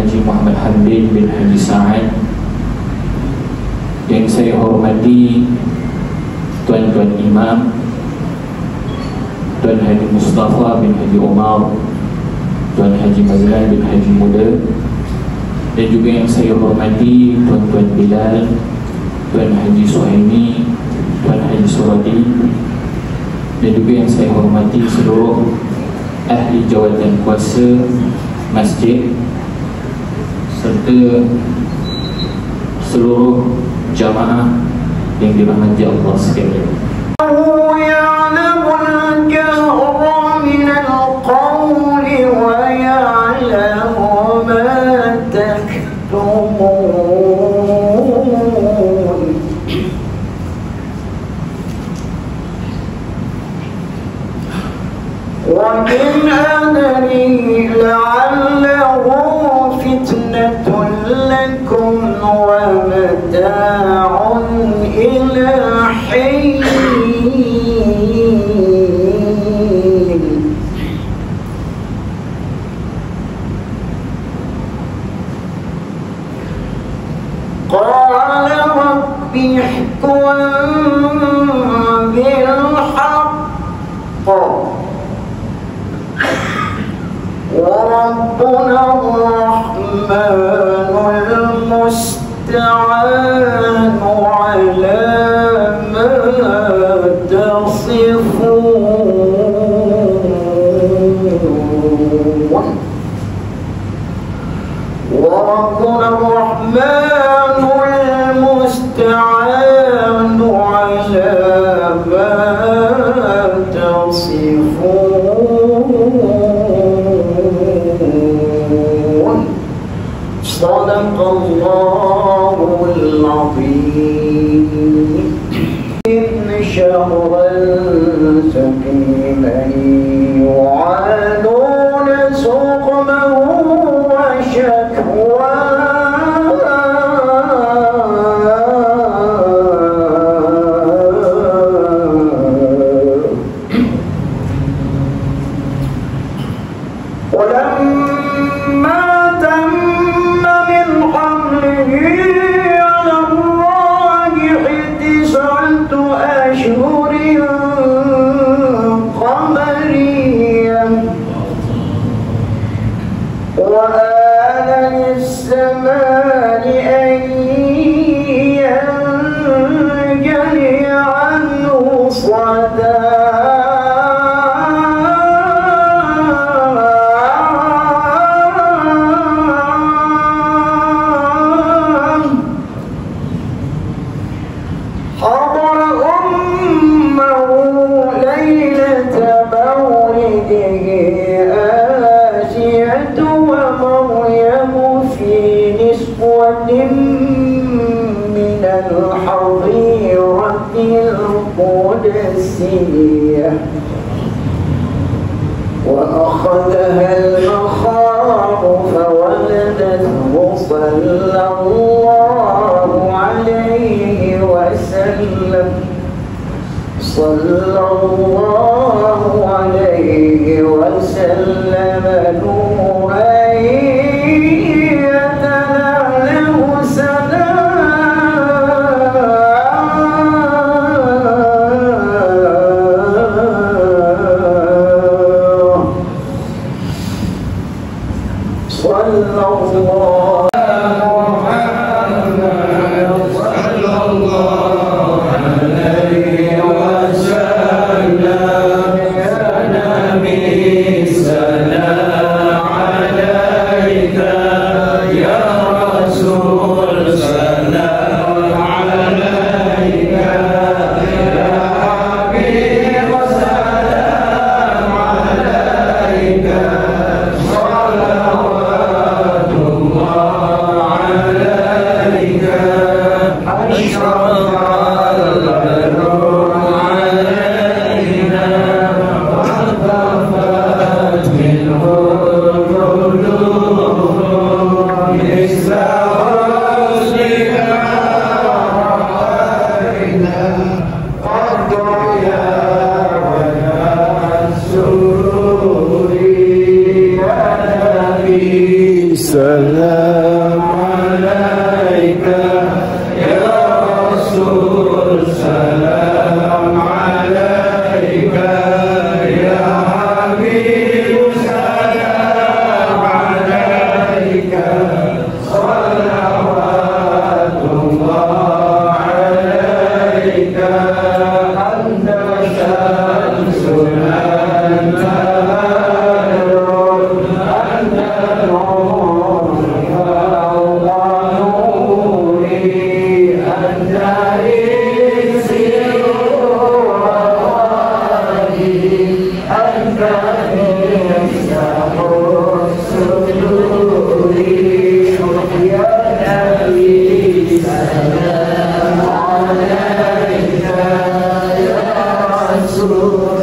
Haji Muhammad Hamid bin Haji Sa'ad, yang saya hormati Tuan-Tuan Imam, Tuan Haji Mustafa bin Haji Omar, Tuan Haji Mazlan bin Haji Muda, dan juga yang saya hormati Tuan-Tuan Bilal, Tuan Haji Suhaimi, Tuan Haji Suradi, dan juga yang saya hormati seluruh ahli jawatan kuasa masjid serta seluruh jamaah yang dirahmati Allah sekalian. وَإِنْ أَدْرِي لَعَلَّهُ فِتْنَةٌ لَكُمْ وَمَتَاعٌ إِلَى حِينٍ قَالَ رَبِّ احْكُم بِالْحَقِّ وربنا الرحمن المستعان على ما تصفون. وربنا الرحمن المستعان على ما تصفون. صدق الله العظيم. إن شهرا سقيما يعانون سقما وشكوى من الحظيرة القدسية وأخذها المخاض فولدته صلى الله عليه وسلم صلى الله عليه وسلم نورا صلوات الله salam alaika ya Rasul, salam alaika ya Habib, salam alaika salawatullah alaika anta syamsul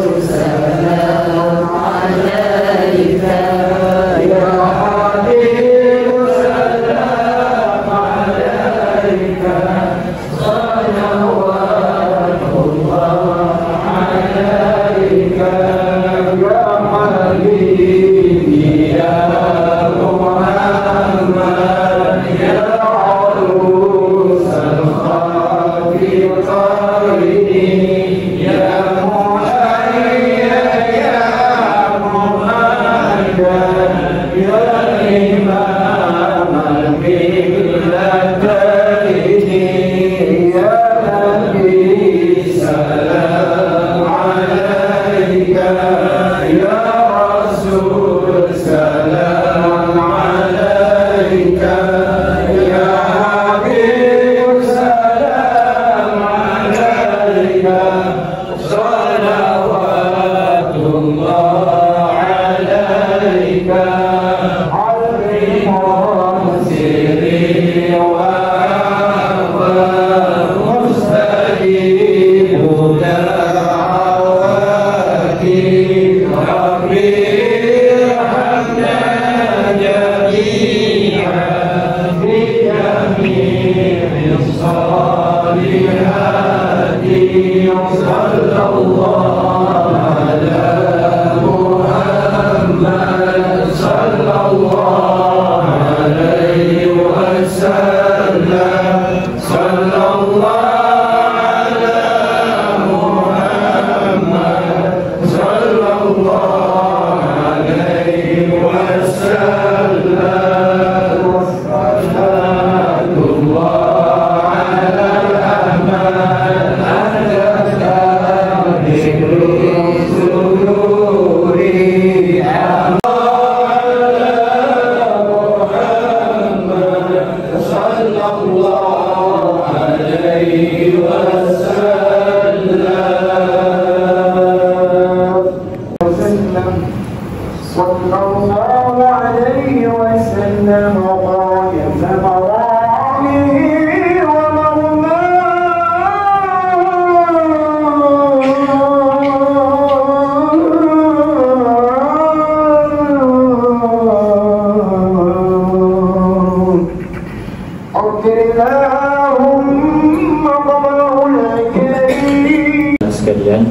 sekalian.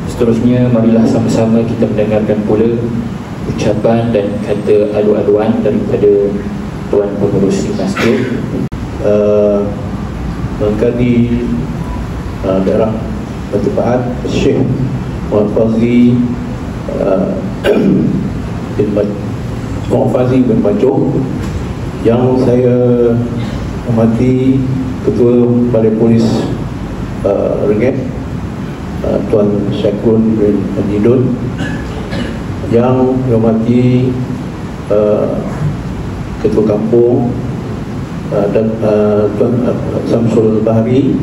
Seterusnya marilah sama-sama kita mendengarkan pula ucapan dan kata alu-aluan daripada Tuan Pengerusi Masjid Mengkadi Daerah Batu Pahat Syekh Muhammad Fazli bin Majuh, yang saya hormati Ketua Balai Polis Rengit Tuan Syakrun bin Anjidun, yang dihormati Ketua Kampung dan Tuan Samsul Bahari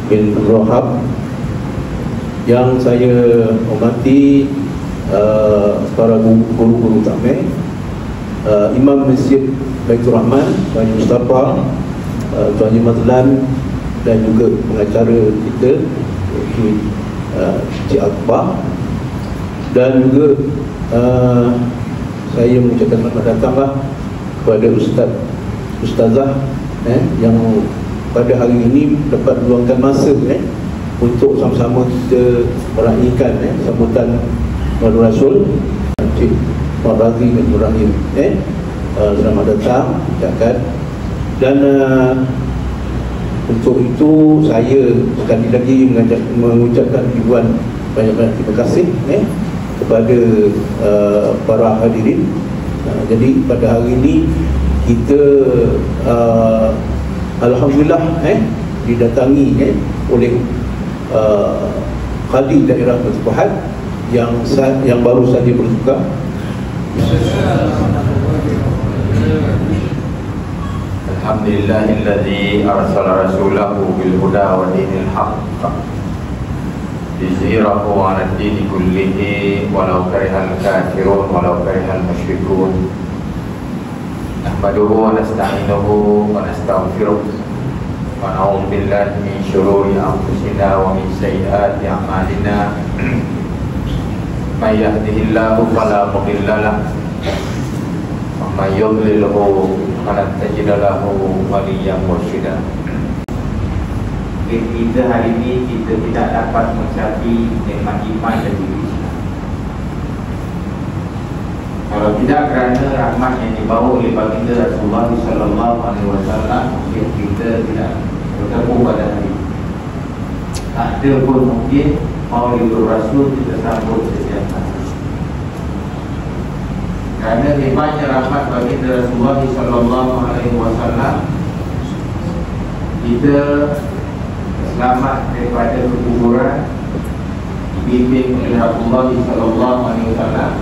bin Rohab, yang saya hormati para guru-guru kami, Imam Masjid Baitur Rahman Tuan Mustafa, Tuan Mazlan, dan juga pengacara kita Cik Akbar, dan juga saya mengucapkan selamat datanglah kepada Ustazah yang pada hari ini dapat meluangkan masa untuk sama-sama kita meraihkan sambutan Maulana Rasul, Cik Mabazi bin Ibrahim. Selamat datang ucapkan. Dan untuk itu saya sekali lagi mengucapkan ribuan banyak-banyak terima kasih kepada para hadirin. Jadi pada hari ini kita alhamdulillah didatangi oleh Qadi Daerah Pertubuhan yang baru saja bertukar. Alhamdulillahilladzi arsala rasulahu bil huda wa dinil haqq liyuzhirahu 'ala ad-dini kullihi walau karihal kafirun walau karihal musyrikun. Nahmaduhu wa nasta'inuhu wa nastaghfiruh wa na'udzu billahi min shururi anfusina wa min sayyiati a'malina. May yahdihillahu fala mudilla lahu wa may yudlilhu falan tajida lahu waliyyan mursyida. Kita hari ini kita tidak dapat mencapai nikmat iman dan Islam kalau tidak kerana rahmat yang dibawa oleh baginda Rasulullah sallallahu alaihi wasallam, kita tidak bertemu pada hari ini. Tak ada pun mungkin Maulidul Rasul kita sambut setiap hari. Kerana hebatnya rahmat baginda Rasulullah sallallahu alaihi wasallam, kita selamat daripada kekuburan, dibimbing oleh Rasulullah sallallahu alaihi wasallam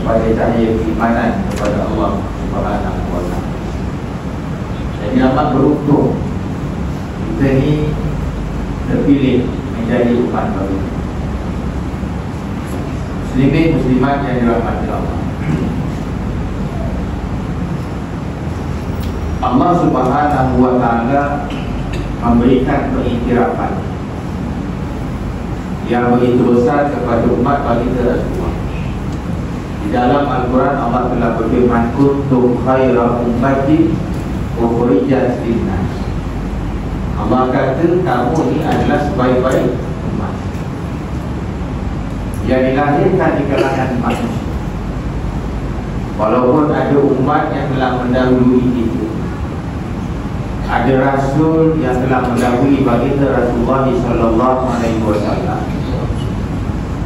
pada cahaya keimanan kepada Allah Subhanahu wa taala. Jadi amat beruntung kita ni terpilih menjadi umat baru. Muslimin muslimat yang dirahmati Allah. Allah Subhanahu wa taala memberikan pengiktirafan yang begitu besar kepada umat baginda Rasulullah. Di dalam Al-Quran Allah telah berfirman, kuntum khaira ummati ukhrijat linnas. Allah kata kamu ini adalah sebaik-baik umat yang dilahirkan di kalangan manusia. Walaupun ada umat yang telah mendahului itu, ada rasul yang telah mendahului baginda Rasulullah sallallahu alaihi wasallam.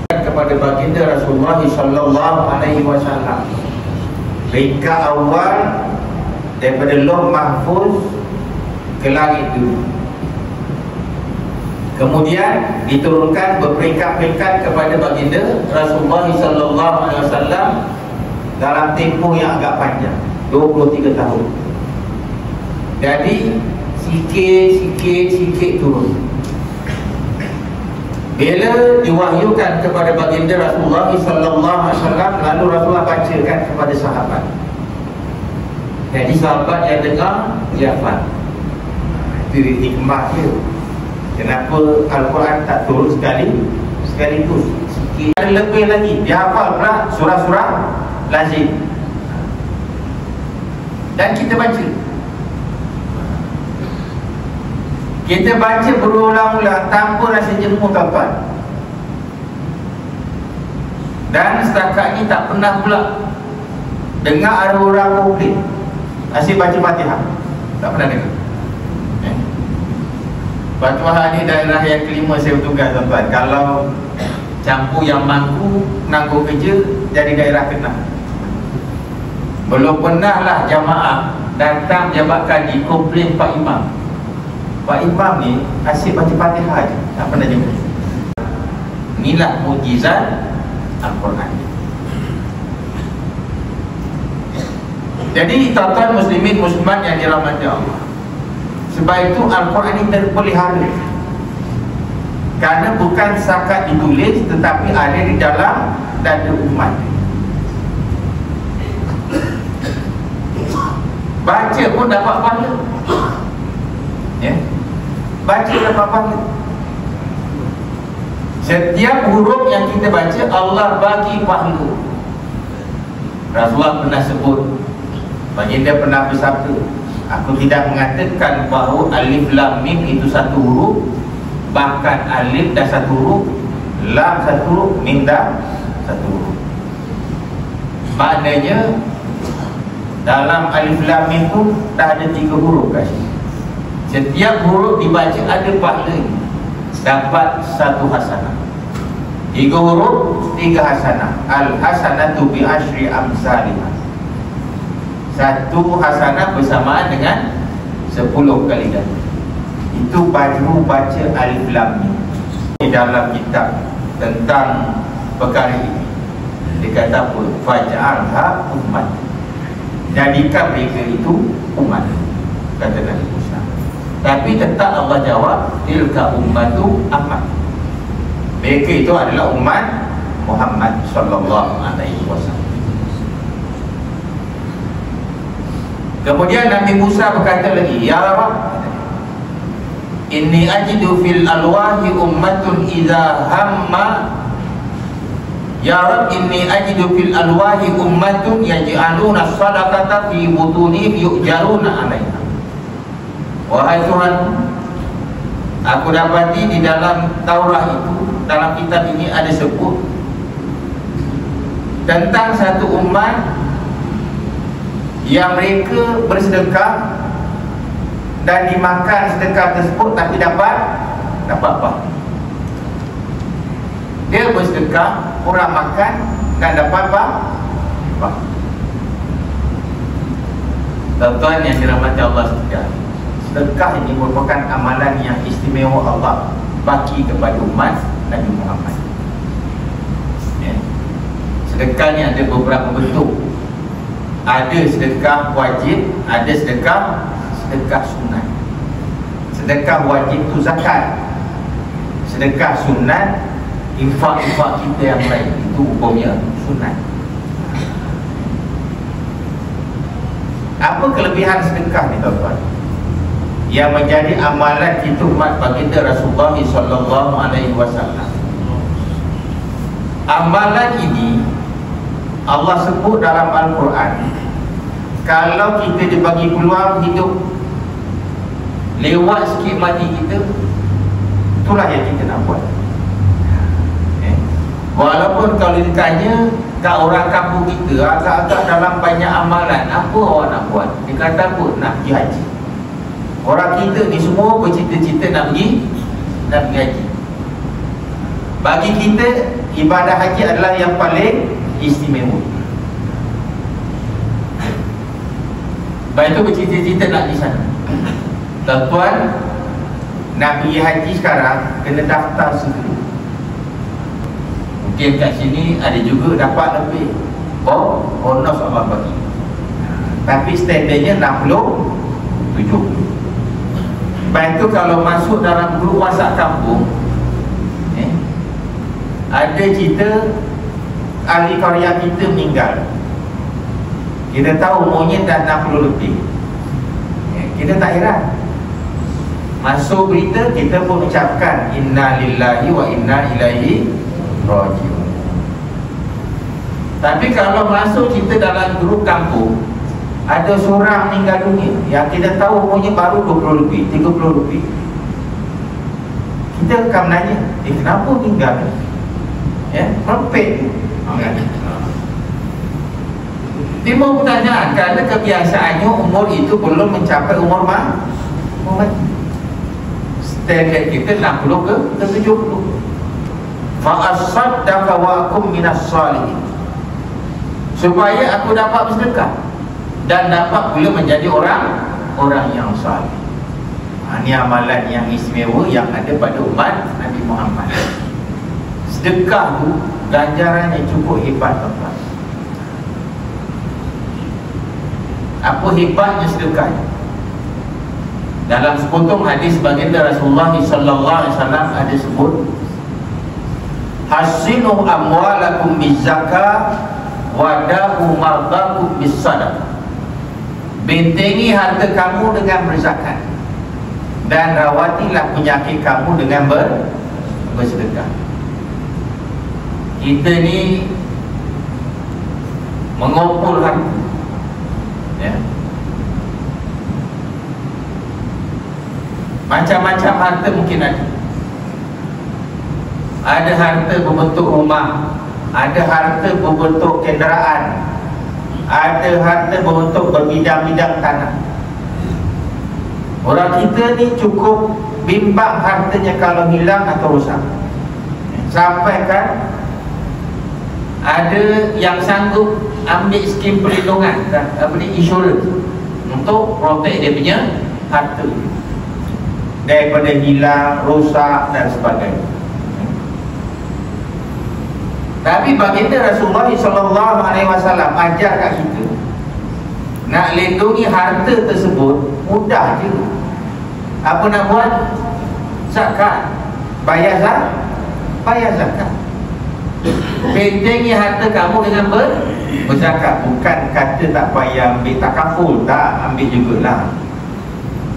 Kepada baginda Rasulullah sallallahu alaihi wasallam, peringkat awal daripada Lauh Mahfuz ke langit dulu. Kemudian diturunkan berperingkat-peringkat kepada baginda Rasulullah sallallahu alaihi wasallam dalam tempoh yang agak panjang, 23 tahun. Jadi sikit turun. Bila diwahyukan kepada baginda Rasulullah sallallahu alaihi wasallam, lalu Rasulullah bacakan kepada sahabat. Jadi sahabat yang dengar, dia faham. Itu hikmah dia. Kenapa Al-Quran tak turun sekaligus? Sikit. Ada lebih lagi. Dia hafal pula surah-surah lazim. Dan kita baca. Kita baca berulang-ulang tanpa rasa jemu tuan-tuan. Dan setakat ni tak pernah pula dengar ada orang komplain asyik baca Fatihah. Tak pernah dengar. Fatihah ni daerah yang kelima saya bertugas tuan-tuan. Kalau campur yang mangku nanggung kerja, jadi daerah ke-6. Belum pernah lah jamaah datang jabat kaji komplain Pak Imam. Pak Imam ni asyik baca Fatihah je, tak pernah dengar. Inilah mukjizat Al-Quran. Jadi tuan-tuan muslimin muslimat yang dirahmati Allah, sebab itu Al-Quran ini terpelihara. Kerana bukan setakat ditulis, tetapi ada di dalam dada umat. Baca pun dapat pahala. Ya, baca dapat pahala. Setiap huruf yang kita baca Allah bagi pahala. Rasulullah pernah sebut, baginda pernah bersabda, aku tidak mengatakan bahawa alif lam mim itu satu huruf, bahkan alif dah satu huruf, lam satu huruf, mim dah satu huruf. Maknanya dalam alif lam mim tu dah ada 3 huruf kat sini. Setiap huruf dibaca ada pahalanya, dapat 1 hasanah. 3 huruf 3 hasanah. Al hasanatu bi asyri amsalihah. 1 hasanah bersamaan dengan 10 kali ganda. Itu baru baca alif lam mim. Di dalam kitab tentang perkara ini dikata apa? Faj'alha ummat. Jadikan mereka itu umat, kata Nabi Musa. Tapi tetap Allah jawab, tilka ummatu Ahmad. Mereka itu adalah umat Muhammad sallallahu alaihi wasallam. Kemudian Nabi Musa berkata lagi, ya Rabb, inni ajidu fil alwahi ummatun idza hamma. Ya Rabb, inni ajidu fil alwahi ummatun yaj'aluna as-sadaqata fi butunihim yu'jaruna 'alaiha. Wahai Tuhan, aku dapati di dalam Taurat itu, dalam kitab ini ada sebut tentang satu umat yang mereka bersedekah dan dimakan sedekah tersebut tapi dapat apa? Dia bersedekah, orang makan dan dapat apa? Tuan-tuan yang dirahmati Allah sekalian, sedekah ini merupakan amalan yang istimewa Allah bagi kepada umat Nabi Muhammad. Ya. Sedekah ni ada beberapa bentuk. Ada sedekah wajib, ada sedekah sunat. Sedekah wajib itu zakat. Sedekah sunat, infak-infak kita yang lain, itu hukumnya sunat. Apa kelebihan sedekah ni tuan-tuan? Yang menjadi amalan kita umat baginda Rasulullah sallallahu alaihi wasallam. Amalan ini Allah sebut dalam Al-Quran, kalau kita dibagi peluang hidup lewat sikit mati kita, itulah yang kita nak buat. Walaupun kalau ditanya kat orang kampung kita, agak-agak dalam banyak amalan, apa awak nak buat? Dia kata apa? Nak pergi haji. Orang kita ni semua bercita-cita nak pergi haji. Bagi kita, ibadah haji adalah yang paling istimewa. Baik itu bercita-cita nak di sana. Tuan-tuan, nak pergi haji sekarang kena daftar segera. Mungkin kat sini ada juga dapat lebih bonus Allah bagi. Tapi standardnya 60-70. Baik itu kalau masuk dalam grup WhatsApp kampung, ada cerita ahli karya kita meninggal. Kita tahu umurnya dah 60 lebih. Kita tak heran. Masuk berita, kita pun ucapkan inna lillahi wa inna ilaihi raji'un. Tapi kalau masuk cerita dalam grup kampung, ada seorang meninggal dunia yang kita tahu umurnya baru 20 lebih, 30 lebih, kita akan menanya, kenapa meninggal? Merepek. Timbul pertanyaan, kerana kebiasaannya umur itu belum mencapai umur mati. Standard kita 60 ke 70. Fa'asaddaqa wa akum minas salihin, supaya aku dapat bersedekah dan dapat pula menjadi orang yang salih. Ini amalan yang istimewa yang ada pada umat Nabi Muhammad. Sedekah tu ganjarannya cukup hebat, tuan-tuan. Apa hebatnya sedekah? Dalam sepotong hadis baginda Rasulullah sallallahu alaihi wasallam ada sebut, hasinu amwalakum bizzakah wadahu mardakum bisadaqah. Bentengi harta kamu dengan berzakat dan rawatilah penyakit kamu dengan bersedekah. Kita ni mengumpul harta, macam-macam harta mungkin ada. Ada harta berbentuk rumah, ada harta berbentuk kenderaan, ada harta beruntuk berbidang-bidang tanah. Orang kita ni cukup bimbang hartanya kalau hilang atau rosak. Sampai kan ada yang sanggup ambil skim perlindungan, insurans untuk protect dia punya harta daripada hilang, rosak dan sebagainya. Tapi baginda Rasulullah SAW ajar kat kita, nak lindungi harta tersebut mudah je. Apa nak buat? Zakat. Bayar zakat. Bentengi harta kamu dengan berzakat. Bukan kata tak payah ambil takaful, tak ambil jugalah.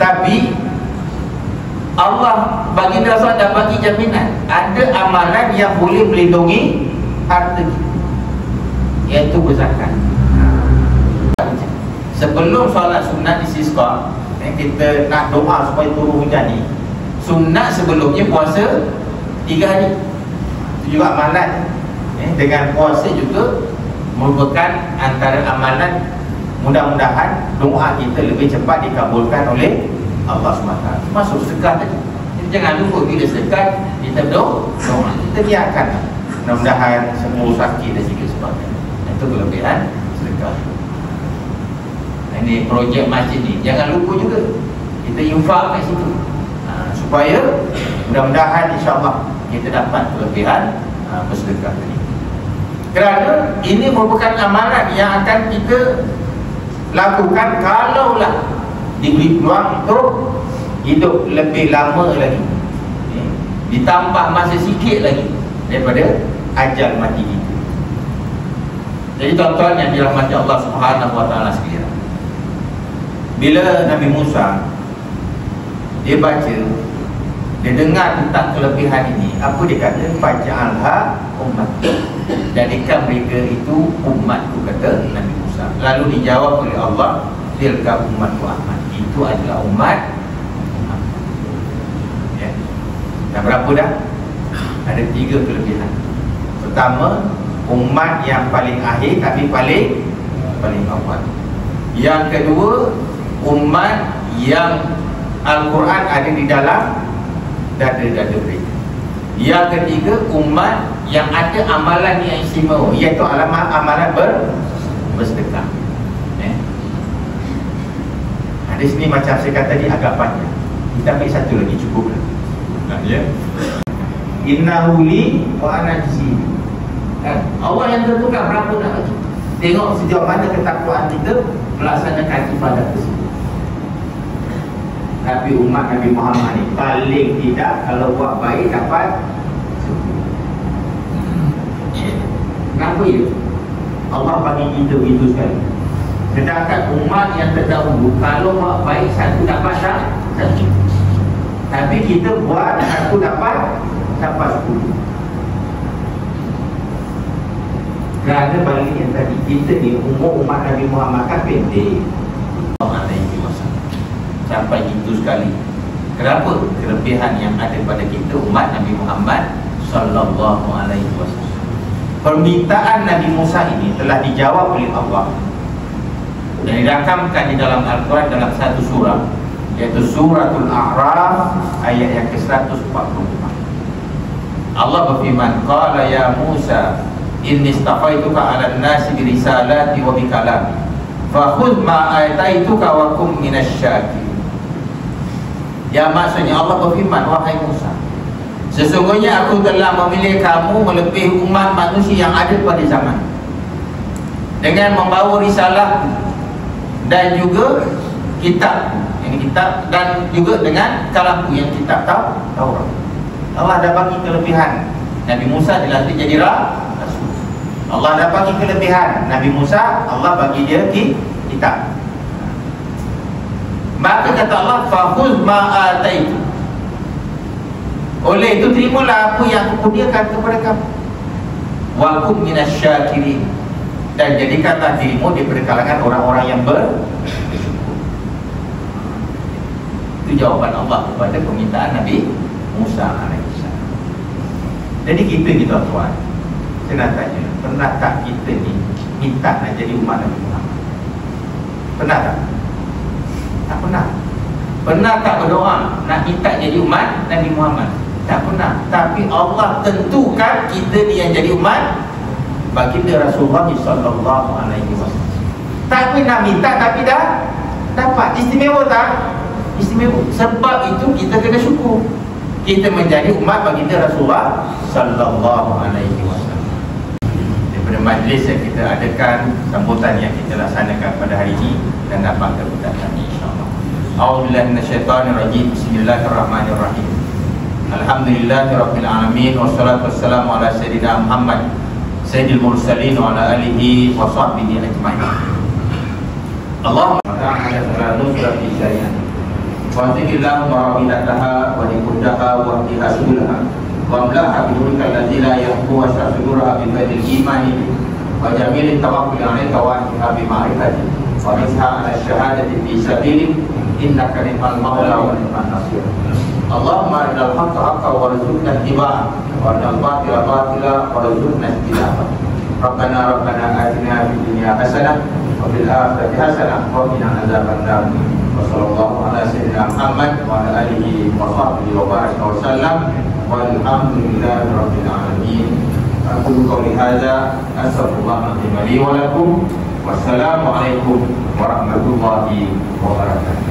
Tapi Allah, baginda Rasulullah dah bagi jaminan, ada amalan yang boleh melindungi harta kita, iaitu berzakat. Sebelum solat sunat istisqa, kita nak doa supaya turun hujan ni, sunat sebelumnya puasa 3 hari. Itu juga amalan. Dengan puasa juga merupakan antara amalan. Mudah-mudahan doa kita lebih cepat dikabulkan oleh Allah SWT. Masuk sedekah tadi. Jangan lupa bila sedekah kita doa, kita biarkan. Mudah-mudahan semua sakit dan juga sebagainya. Itu kelebihan sedekah. Ini projek masjid ni, jangan lupa juga kita infak kat situ, supaya mudah-mudahan insyaAllah kita dapat kelebihan bersedekah ini. Kerana ini merupakan amalan yang akan kita lakukan kalaulah diberi peluang untuk hidup lebih lama lagi, ditambah masa sikit lagi daripada ajal mati kita. Jadi tuan-tuan yang dirahmati Allah SWT sekalian, bila Nabi Musa dia baca, dia dengar tentang kelebihan ini, apa dia kata? Faj'alha ummat, jadikan mereka itu umatku, kata Nabi Musa. Lalu dijawab oleh Allah, tilka ummatku Ahmad, itu adalah umat. Ya. Dan berapa dah? Ada 3 kelebihan. Pertama, umat yang paling akhir tapi paling awal. Yang kedua, umat yang Al-Quran ada di dalam dada-dada mereka. Yang ketiga, umat yang ada amalan yang istimewa, iaitu amalan bersedekah. Di sini macam saya kata tadi agak panjang, kita ambil satu lagi cukup lah. Ya. Innahu li wa ana ajzi. Allah yang tentukan berapa nak bagi. Tengok sejauh mana ketakwaan kita melaksanakan ibadat tersebut. Tapi umat Nabi Muhammad ni paling tidak kalau buat baik dapat 10. Kenapa ya? Allah bagi kita begitu sekali. Sedangkan umat yang terdahulu kalau buat baik 1 dapat 1. Tapi kita buat 1 dapat 10. Kerana balik yang tadi, kita ni umur umat Nabi Muhammad kan pendek, sampai itu sekali. Kenapa? Kelebihan yang ada pada kita umat Nabi Muhammad sallallahu alaihi wasallam. Permintaan Nabi Musa ini telah dijawab oleh Allah dan dirakamkan di dalam Al-Quran dalam satu surah, yaitu suratul A'raf ayat yang ke-144. Allah berfirman, qala ya Musa inni istafaituka 'alan nasi bi risalati wa bi kalami fakhudh ma ataituka wa kum minasyakirin. Ya, maksudnya Allah berfirman, wahai Musa, sesungguhnya aku telah memilih kamu melebihi umat manusia yang ada pada zaman dengan membawa risalah dan juga kitab, yang kitab, dan juga dengan kalamku yang kitab Taurat. Allah dah bagi kelebihan. Nabi Musa dilantik jadi rasul. Allah dah bagi kelebihan Nabi Musa, Allah bagi dia kitab. Maka kata Allah, fahuz ma'ataitu, oleh itu terimalah apa yang aku kurniakan kepada kamu, wa kum minasyakirin, dan jadikanlah dirimu daripada kalangan orang-orang yang bersyukur. Itu jawaban Allah kepada permintaan Nabi Musa alaihissalam. Jadi kita tuan-tuan, saya nak tanya, pernah tak kita ni minta nak jadi umat Nabi Muhammad? Pernah tak? Tak pernah. Pernah tak berdoa nak minta jadi umat Nabi Muhammad? Tak pernah. Tapi Allah tentukan kita ni yang jadi umat baginda Rasulullah sallallahu alaihi wasallam. Tak pernah minta tapi dah dapat. Istimewa tak? Istimewa. Sebab itu kita kena syukur. Kita menjadi umat baginda Rasulullah sallallahu alaihi wasallam. Daripada majlis yang kita adakan, sambutan yang kita laksanakan pada hari ini dan dapat keberkatan insya-Allah. A'udzubillahi minasyaitonirrajim. Bismillahirrahmanirrahim. Alhamdulillahirabbil alamin wassalatu wassalamu ala sayyidina Muhammad sayyidil mursalin wa ala alihi wa sahbihi ajma'in. Allahumma ta'ala salatu surati syariah wa zikrillahu wa rabbilataha wa liquddaha wa ihasulaha wa amlaha bidurika alladzi la yahbu wa syasuduraha bi badil imani wa jamilin tawakkul alaika wa bi ma'rifati wa misha ala syahadati fi sabilik innaka ni'mal maula wa ni'man nasir. Allahumma arinal haqqa haqqan warzuqna ittiba'ah wa arinal batila batila warzuqna ijtinabah. Rabbana atina fid dunya hasanah wa fil akhirati hasanah wa qina adzabannar. Wa sallallahu ala sayyidina Muhammad wa ala alihi wa sahbihi wa baraka wa sallam. Walhamdulillahi rabbil alamin. Aku qouli hadza astaghfirullah li wa lakum. Wassalamu alaikum warahmatullahi wabarakatuh.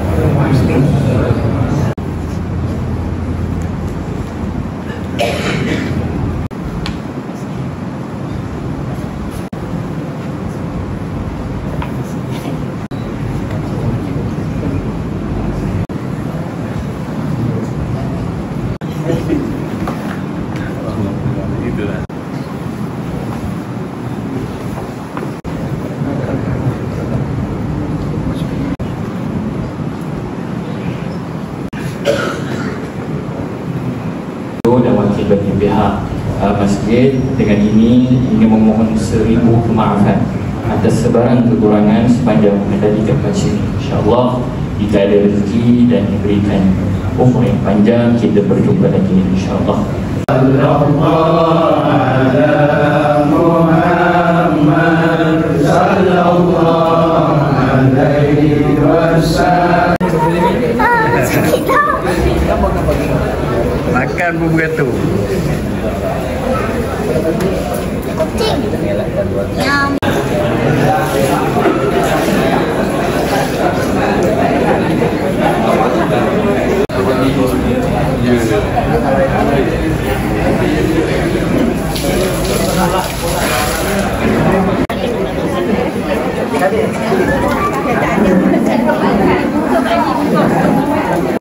dan wakil bagi pihak masjid dengan ini memohon 1000 kemaafan atas sebarang kekurangan sepanjang menjadi tempat sini. InsyaAllah jika ada rezeki dan diberikan umur yang panjang, kita berjumpa lagi insyaAllah. Makan pun beratur. Kucing. Yang